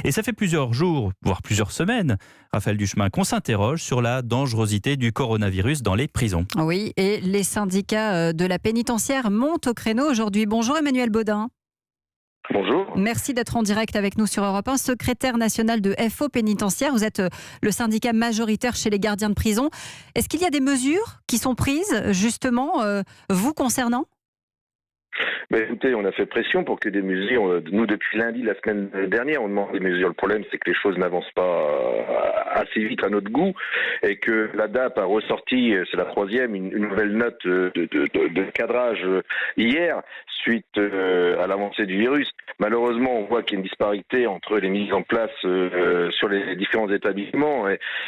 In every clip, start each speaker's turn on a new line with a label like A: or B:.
A: Et ça fait plusieurs jours, voire plusieurs semaines, Raphaël Duchemin, qu'on s'interroge sur la dangerosité du coronavirus dans les prisons.
B: Oui, et les syndicats de la pénitentiaire montent au créneau aujourd'hui. Bonjour Emmanuel Baudin.
C: Bonjour.
B: Merci d'être en direct avec nous sur Europe 1. Secrétaire national de FO pénitentiaire, vous êtes le syndicat majoritaire chez les gardiens de prison. Est-ce qu'il y a des mesures qui sont prises justement vous concernant ?
C: Écoutez, on a fait pression pour que des mesures, nous depuis lundi, la semaine dernière, on demande des mesures. Le problème, c'est que les choses n'avancent pas assez vite à notre goût et que la DAP a ressorti, c'est la troisième, une nouvelle note de cadrage hier suite à l'avancée du virus. Malheureusement, on voit qu'il y a une disparité entre les mises en place sur les différents établissements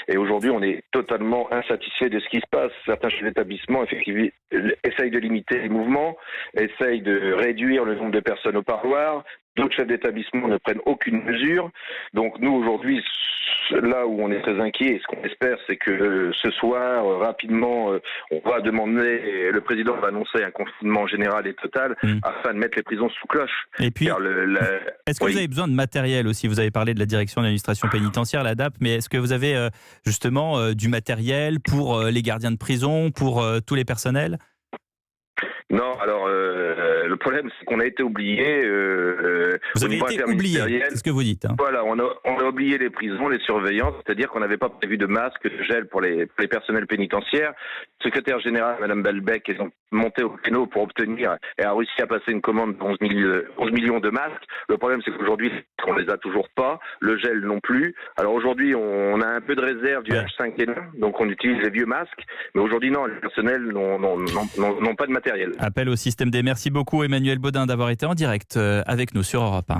C: et aujourd'hui, on est totalement insatisfait de ce qui se passe. Certains chefs d'établissement, effectivement, essayent de limiter les mouvements, essayent de réduire le nombre de personnes au parloir. D'autres chefs d'établissement ne prennent aucune mesure. Donc nous, aujourd'hui, là où on est très inquiet, et ce qu'on espère, c'est que ce soir, rapidement, on va demander, le président va annoncer un confinement général et total afin de mettre les prisons sous cloche.
A: Et puis, est-ce que vous avez besoin de matériel aussi ? Vous avez parlé de la direction de l'administration pénitentiaire, la DAP, mais est-ce que vous avez justement du matériel pour les gardiens de prison, pour tous les personnels ?
C: Non, alors le problème, c'est qu'on a été oublié.
A: Vous avez été oublié, c'est ce que vous dites. Hein.
C: Voilà, on a oublié les prisons, les surveillants, c'est-à-dire qu'on n'avait pas prévu de masques, de gel pour les personnels pénitentiaires. Le secrétaire général, Mme Balbec, est donc montée au créneau pour obtenir et a réussi à passer une commande de 11 millions de masques. Le problème, c'est qu'aujourd'hui, on les a toujours pas, le gel non plus. Alors aujourd'hui, on a un peu de réserve du H5N1, donc on utilise les vieux masques, mais aujourd'hui, non, les personnels n'ont pas de matériel.
A: Appel au système D. Merci beaucoup Emmanuel Baudin d'avoir été en direct avec nous sur Europe 1.